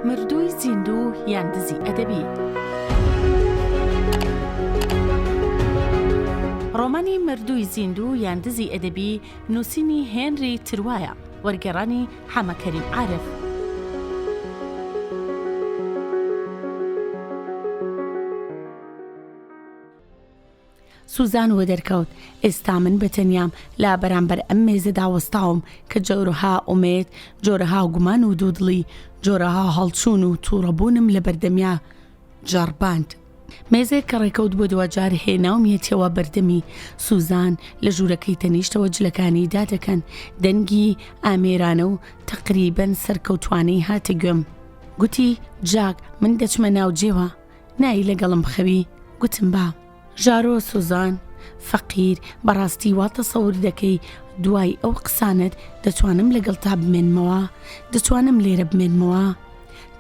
مردووی زیندوو یان دزی ئەدەبی. ڕۆمانی مردووی زیندوو یان دزی ئەدەبی نووسینی هێنری تروایە، وەرگێڕانی حەمەکەریم عارف. سوزان وە دەرکەوت، ئێستا من بەتەنیام لا بەرامبەر ئەم مێزەدا وەستاوم کە جۆرەها ئومێد، جۆرەها گومان و دوودڵی، جۆرەها هەڵچوون و تووڕەبوونم لە بەردەمیا جارباند. مێزێک کە ڕێکەوت بۆ دوجار هێناومیەتەوە بەردەمی. سوزان لە ژوورەکەی تەنیشتەوە جلەکانی دادەکەن، دەنگی ئامێرانە و تەقریبەن سەرکەوتوانەی هاتە گوێم. گوتی جاک، من دەچمە ناو جێوە، نایی لەگەڵم بخەوی؟ گوتم با. ژارۆ سوزان، فەقیر، بەڕاستی وا تەسەور دەکەی دوای ئەو قسانت دەتوانم لەگەڵ تا بمێنمەوە؟ دەتوانم لێرە بمێنمەوە؟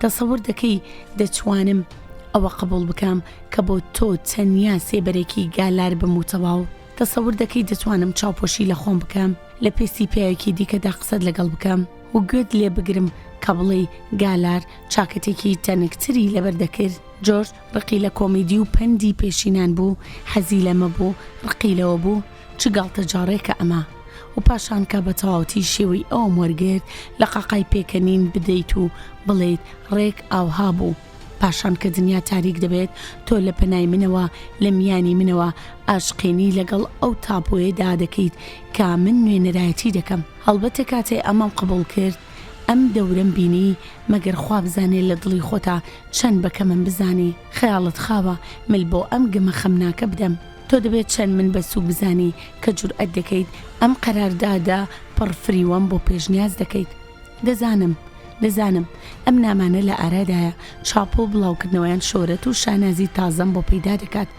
تەسەور دەکەی دەتوانم ئەوە قبول بکەم کە بۆ تۆ تەنیا سێبەرێکی گالار بموتەوە و تەسەور دەکەی دەتوانم چاوپۆشی لە خۆم بکەم لە پێسی پیاوێکی دیکەدا قسەت لەگەڵ بکەم و گوێت لێ بگرم کە بڵێ گالار چاکەتێکی تەنکتری لەبەر دەکرد. جۆرج ڕقی لە کۆمیدی و پەندی پێشینان بوو، حەزی لەمە بوو، ڕقی لەوە بوو. چ گاڵتە جاڕێکە ئەمە؟ و پاشان کە بە تەواوەتی شێوەی ئەوم وەرگرت لە قاقای پێکەنین بدەیت و بڵێیت ڕێک ئاوها بوو. پاشان کە دنیا تاریک دەبێت تۆ لە پەنای منەوە لە میانی منەوە ئاشقێنی لەگەڵ ئەو تاپۆیەدا دەکەیت کە من نوێنەرایەتی دەکەم. هەڵبەتە کاتێ ئەمەم قبول کرد ئەم دەورم بینی مەگەر خوا بزانێت لە دڵی خۆتا چەند بەکە من بزانی. خەیاڵت خاوە مل بۆ ئەم گەمە خەمناکە بدەم. تۆ دەبێت چەند من بەسوو بزانی کە جورئەت دەکەیت ئەم قەراردادا پڕفریوەم بۆ پێشنیاز دەکەیت. دەزانم ئەم نامانە لە ئارادایە، چاپۆ بڵاوکردنەوەیان شۆرەت و شانازی تازەم بۆ پەیدا دەکات.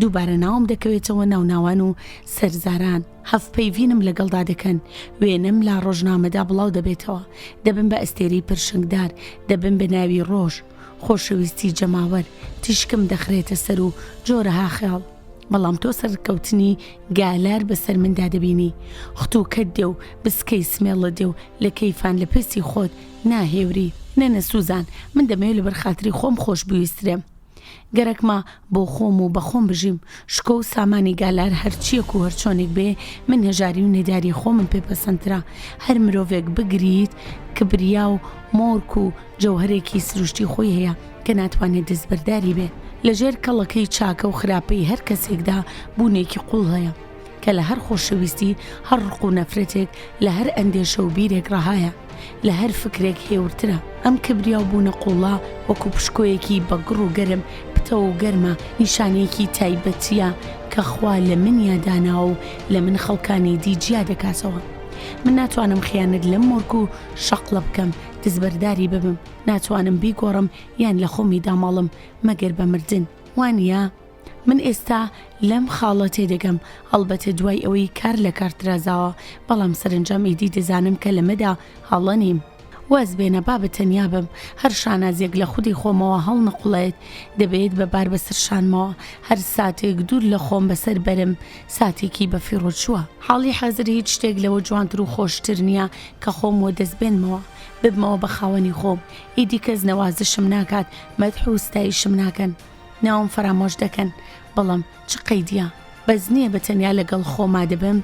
دووبارە ناوم دەکەوێتەوە ناوناوان و سەرزاران، هەفپەیڤینم لەگەڵدا دەکەن، وێنم لا ڕۆژنامەدا بڵاو دەبێتەوە، دەبن بە ئەستێری پرشنگدار، دەبن بە ناوی ڕۆژ، خۆشەویستی جەماوەر، تیشکم دەخرێتە سەر و جۆرەها خەیاڵ. بەڵام تۆ سەرکەوتنی گالار بەسەر مندا دەبینی، ختووکەت دێ و بسکەی سمێڵە دێ و لە کەیفان لە پێسی خۆت ناهێوری. نەنە سوزان، من دەمەوێت لەبەر خاتری خۆم خۆش بویسترێم، گەرەکما بۆ خۆم و بە خۆم بژیم. شکۆ و سامانی گالار هەرچیەک و هەرچۆنێک بێ، من هێژاری و نێداری خۆمم پێپەسەندترا. هەر مرۆڤێک بگریت کە بریا و مۆرک و جەوهرێکی سروشتی خۆی هەیە کە ناتوانێت دەستبەرداری بێ. لەژێر کەڵەکەی چاکە و خراپەی هەر کەسێکدا بوونێکی قوڵ هەیە کە لە هەر خۆشەویستی، هەر ڕق و نەفرەتێک، لە هەر ئەندێشە و بیرێک ڕەهایە، لە هەر فکرێک هێورترە. ئەم کبریا و بوونە قوڵا وەکو پشکۆیەکی بەگڕ و گەرم پتە و گەرمە، نیشانەیەکی تایبەتیە کە خوا لە منیا داناوە و لە من خەڵکانی دیجیا دەکاتەوە. من ناتوانم خیانەت لەم مۆرک و شەقڵە بکەم، دەستبەرداری ببم، ناتوانم بیگۆڕم یان لە خۆمی داماڵم مەگەر بە مردن. وانە من ئێستا لەم خاڵە تێدەگەم، هەڵبەتە دوای ئەوەی کار لە کارترازاوە، بەڵام سەرنجام ئیدی دەزانم کە لەمەدا هەڵە نیم. واز بێنە با بە تەنیا بم، هەر شانازێک لە خودی خۆمەوە هەڵ نەقوڵێت، دەبێت بەبار بەسەر شانمەوە. هەر ساتێک دوور لە خۆم بەسەر بەرم، ساتێکی بەفیڕۆ چووە. حاڵی حەزر هیچ شتێک لەوە جوانتر و خۆشتر نییە کە خۆم وە دەستبێنمەوە، ببمەوە بە خاوەنی خۆم. ئیدی کەس نەوازشم ناکات، مەدح و ستایشم ناکەن، ناوم فەرامۆش دەکەن. بەڵام چ قەیدیە؟ بەس نییە بە تەنیا لەگەڵ خۆما دەبم،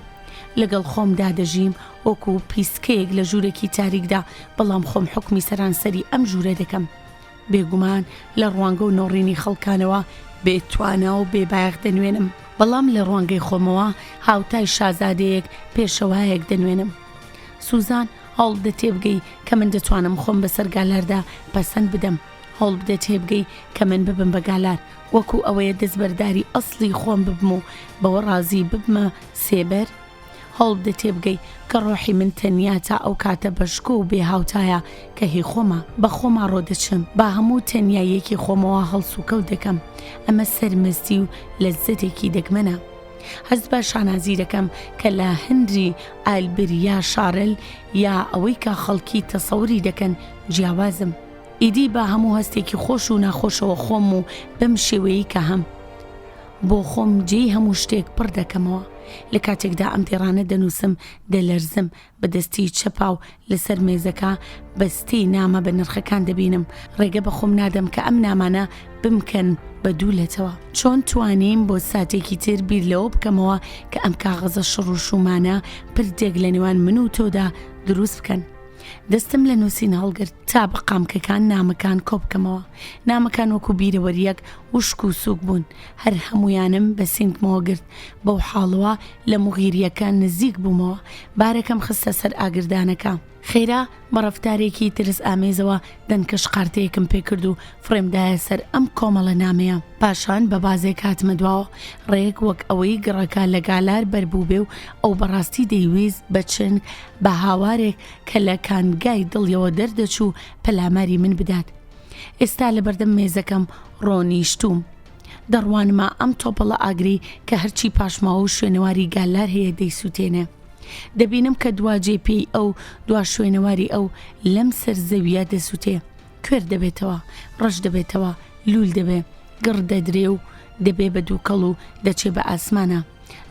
لەگەڵ خۆمدا دەژیم وەکو پیسکەیەک لە ژوورێکی تاریکدا، بەڵام خۆم حکمی سەرانسەری ئەم ژوورە دەکەم. بێگومان لە ڕوانگە و نۆڕینی خەڵکانەوە بێتوانە و بێبایەق دەنوێنم، بەڵام لە ڕوانگەی خۆمەوە هاوتای شازادەیەک پێشەوایەک دەنوێنم. سوزان، هەڵ بدە تێبگەی کە من دەتوانم خۆم بەسەر گالاردا پەسەند بدەم. هەڵ بدە تێبگەی کە من ببم بە گالار، وەکو ئەوەیە دەستبەرداری ئەسڵی خۆم ببم و بەوە ڕازی ببمە سێبەر. هەڵ بدە تێبگەی کە ڕۆحی من تەنیا تا ئەو کاتە بەشکۆ و بێ هاوتایە کە هی خۆمە، بە خۆما ڕۆدەچم، با هەموو تەنیایەکی خۆمەوە هەڵسوکەوت دەکەم. ئەمە سەرمەستی و لەززەتێکی دەگمەنە. هەست بە شانازی دەکەم کە لە هەنری ئالبریا شارل یا ئەوەی کە خەڵکی تەسەوری دەکەن جیاوازم. ئیدی بە هەموو هەستێکی خۆش و ناخۆشەوە خۆم و بەم شێوەیەی کە هەم بۆ خۆم جێی هەموو شتێک پڕ دەکەمەوە. لە کاتێکدا ئەم دێڕانە دەنووسم دەلەرزم، بەدەستی چەپاو لەسەر مێزەکە بەستی نامە بە نرخەکان دەبینم. ڕێگە بە خۆم نادەم کە ئەم نامانە بمکەن بە دوولێتەوە. چۆن توانیم بۆ ساتێکی تر بیر لەوە بکەمەوە کە ئەم کاغەزە شڕ و شومانە پردێک لە نێوان من و تۆدا دروست بکەن. دەستم لە نووسین هەڵگرت تا بە قامکەکان نامەکان کۆبکەمەوە. نامەکان وەکو بیرەوەریەک وشک و سووک بوون، هەر هەمویانم بە سینگمەوە گرت. بەو حاڵەوە لە مغیریەکە نزیک بوومەوە. بارەکەم خستە سەر ئاگردانەکە. خێرا بە ڕەفتارێکی ترس ئامێزەوە دەنکەش قارتەیەکم پێکرد و فڕێمدایە سەر ئەم کۆمەڵە نامەیە. پاشان بە بازێک هاتمە دواوە، ڕێک وەک ئەوەی گڕەکە لە گالار بەربوو بێ و ئەو بەڕاستی دەیویست بەچنگ بە هاوارێک کە لە کانگای دڵیەوە دەردەچوو پەلاماری من بدات. ئێستا لە بەردەم مێزەکەم ڕۆنیشتوم. دەڕوانمە ئەم تۆپەڵە ئاگری کە هەرچی پاشماوە و شوێنەواری گالار هەیە دەیسووتێنێ. دەبینم کە دوا جێپی ئەو دوا شوێنەواری ئەو لەم سەر زەویە دەسووتێ. کوێر دەبێتەوە، ڕەش دەبێتەوە، لول دەبێ، گڕ دەدرێ و دەبێ بە دووکەڵ و دەچێ بە ئاسمانە.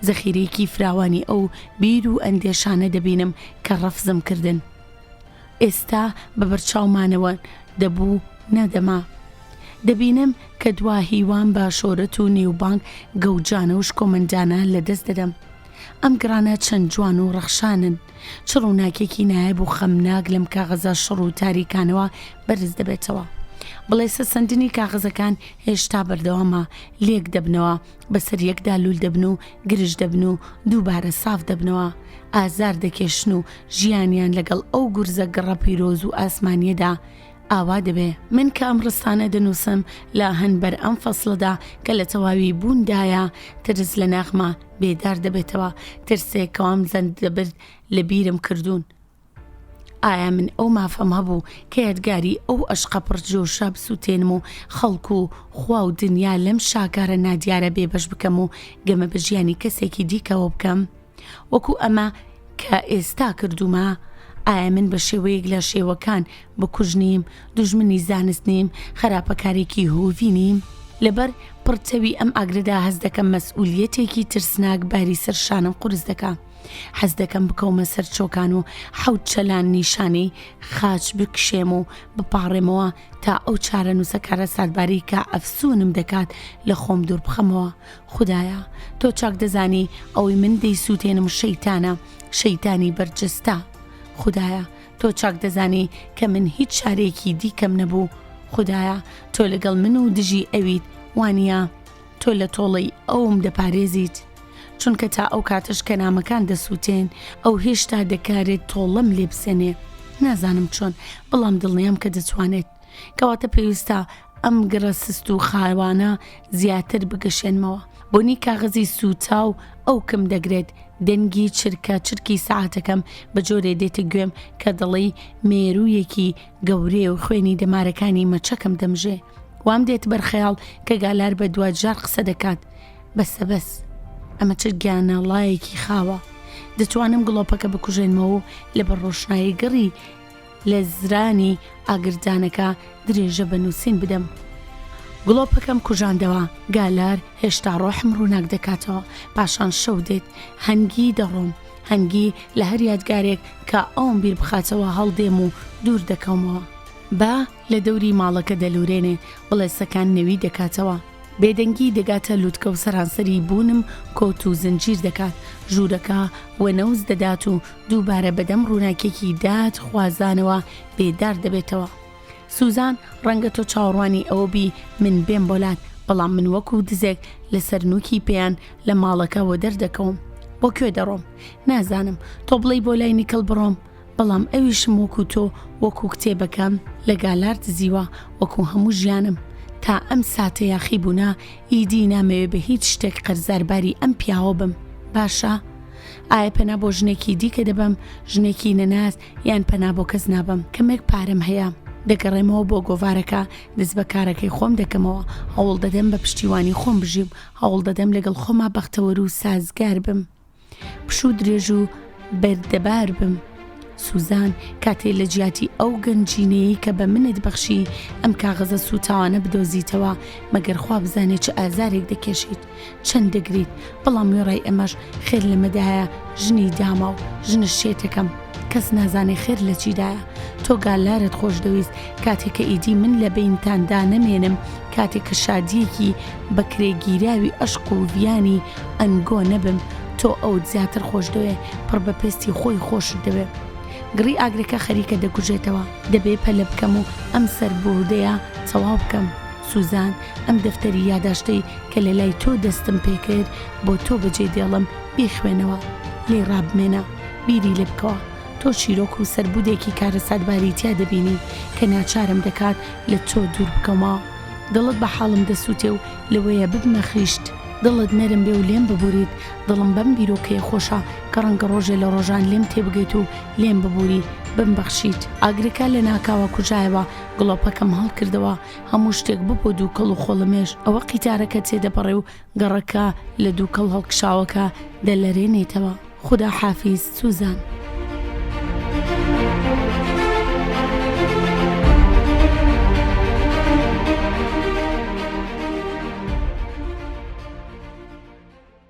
زەخیرەیەکی فراوانی ئەو بیر و ئەندێشانە دەبینم کە ڕەفزم کردن. ئێستا بە بەرچاومانەوە دەبوو نەدەما. دەبینم کە دوا هیوان بە شۆرەت و نێوبانگ گەوجانە و شکۆمەندانە لەدەست دەدەم. ئەم گرانە چەند جوان و ڕەخشانن. چ ڕووناکێکی نایب و خەمناک لەم کاغەزە شڕ و تاریکانەوە بەرز دەبێتەوە. بڵێ سەسەندنی کاغەزەکان هێشتا بەردەوامە، لێک دەبنەوە، بەسەر یەکدا لول دەبن و گرژ دەبن و دووبارە ساف دەبنەوە، ئازار دەکێشن و ژیانیان لەگەڵ ئەو گورزە گەڕە پیرۆز و ئاسمانیەدا ئاوا دەبێ. من کە ئەم ڕستانە دەنووسم لە هەنبەر ئەم فەسڵدا کە لە تەواوی بووندایە ترس لە ناخمە بێدار دەبێتەوە، ترسێکەوەم زەند دەبرد لە بیرم کردوون. ئایا من ئەو مافەم هەبوو کە یادگاری ئەو ئەشقە پڕجۆشە بسووتێنم و خەڵک و خوا و دنیا لەم شاکارە نادیارە بێبەش بکەم و گەمە بە ژیانی کەسێکی دیکەوە بکەم وەکو ئەمە کە ئێستا کردومە؟ ئایا من بە شێوەیەک لە شێوەکان بکوژنیم، دوژمنی زانست نیم، خراپەکارێکی هۆڤی نیم؟ لەبەر پڕتەوی ئەم ئاگردا هەز دەکەم مەسئولیەتێکی ترسناک باری سەر شانم قورس دەکا. حەز دەکەم بکەومە سەر چۆکان و حەوت چەلان نیشانەی خاچ بکشێم و بپاڕێمەوە تا ئەو چارە نووسەکارە سادباری کە ئەفسونم دەکات لە خۆم دوور بخەمەوە. خودایە تۆ چاک دەزانی ئەوەی من دەیسووتێنم شەیتانە، شەیتانی بەرجەستە. خودایە تۆ چاک دەزانی کە من هیچ شارێکی دیکەم نەبوو. خودایە تۆ لەگەڵ من و دژی ئەویت، وانە تۆ لە تۆڵەی ئەوم دەپارێزیت. چونکە تا ئەو کاتش کە نامەکان دەسووتێن ئەو هێشتا دەکارێت تۆڵەم لێ بسێنێ. نازانم چۆن، بەڵام دڵنیام کە دەتوانێت. کەواتە پێویستە ئەم گڕە سست و خاوانە زیاتر بگەشێنمەوە. بۆنی کاغەزی سووتا و ئەو کەم دەگرێت دەنگی چرکە چرکی ساعتەکەم بە جۆرێ دێتە گوێم کە دڵی مێروویەکی گەورێ و خوێنی دەمارەکانی مەچەکەم دەمژێ. وام دێت بەرخەیاڵ کە گالار بە دوجار قسە دەکات. بەسە بەس ئەمە چ گیانەڵایەکی خاوە. دەتوانم گڵۆپەکە بکوژێنمەوە و لە بەڕۆشنایی گەڕی لە زرانی ئاگردانەکە درێژە بە نووسین بدەم. گڵۆپەکەم کوژاندەوە، گالار هێشتا ڕۆحم ڕووناک دەکاتەوە. پاشان شەو دێت، هەنگی دەڕۆم، هەنگی لە هەر یادگارێک کە ئەوم بیر بخاتەوە هەڵدێم و دوور دەکەمەوە. با لە دەوری ماڵەکە دەلورێنێ، بڵێسەکان نەوی دەکاتەوە. بێدەنگی دەگاتە لووتکە و سەرانسەری بوونم کۆت و زنجیر دەکات. ژوورەکە وەنەوز دەدات و دووبارە بەدەم ڕووناکێکی داد خوازانەوە بێدار دەبێتەوە. سوزان ڕەنگە تۆ چاوەڕوانی ئەوە بی من بێم بۆلات، بەڵام من وەکو دزێک لەسەر نووکی پێیان لە ماڵەکەەوە دەردەکەوم. بۆ کوێ دەڕۆم؟ نازانم. تۆ بڵێی بۆ لای نیکەڵ بڕۆم، بەڵام ئەویشم وەکو تۆ وەکو کتێبەکەم لە گالار دزیوە وەکو هەموو ژیانم. تا ئەم ساتە یاخی بوونا ئیدی نامەوێ بە هیچ شتێک قەرزارباری ئەم پیاوە بم. باشە؟ ئایا پەنا بۆ ژنێکی دیکە دەبم، ژنێکی نەناز، یان پەنا بۆ کەس نابم؟ کەمێک پارەم هەیە، دەگەڕێمەوە بۆ گۆڤارەکە، دەست بە کارەکەی خۆم دەکەمەوە، هەوڵ دەدەم بە پشتیوانی خۆم بژیم، هەوڵ دەدەم لەگەڵ خۆما بەختەوەر و سازگار بم، پشوو درێژ و بەردەبار بم. سوزان کاتێ لە جیاتی ئەو گەنجینەیە کە بە منت بەخشی ئەم کاغەزە سوتاوانە بدۆزیتەوە مەگەر خوا بزانێت چ ئازارێک دەکێشیت چەند دەگریت بەڵام وێڕای ئەمەش خێر لەمەدایە ژنی داما و ژنە شێتەکەم کەس نازانێ خێر لە چیدایە تۆ گالارت خۆش دەویست کاتێک کە ئیدی من لە بینتاندا نەمێنم کاتێک کە شادیەکی بەکرێگیراوی ئەشق و ڤیانی ئەنگۆ نەبم تۆ ئەوت زیاتر خۆش دەوێ پڕ بە پێستی خۆی خۆشت دەوێ گڕی ئاگرەکە خەریکە دەکوژێتەوە دەبێ پەلە بکەم و ئەم سەربوردەیە تەواو بکەم سوزان ئەم دەفتەری یاداشتەی کە لە لای تۆ دەستم پێکرد بۆ تۆ بەجێ دێڵم بیخوێنەوە لێ ڕابمێنە بیری لێ بکەوە تۆ چیرۆک و سەربودێکی کارەساتباری تیا دەبینی کە ناچارم دەکات لە تۆ دوور بکەمەوە دڵت بە حاڵم دەسووتێ و لەوەیە ببمە خیشت دڵت نەرم بێ و لێم ببووریت دڵم بەم بیرۆکەیە خۆشە کە ڕەنگە ڕۆژێ لە ڕۆژان لێم تێبگەیت و لێم ببووری بمبەخشیت ئاگرەکە لە ناکاوە کوژایەوە گڵۆپەکەم هەڵ کردەوە هەموو شتێک ببۆ دووکەڵ و خۆڵمێش ئەوە قیتارەکە تێدەپەڕێ و گەڕەکە لە دووکەڵ هەڵکشاوەکە دەلەرێنێتەوە خدا حافیز سوزان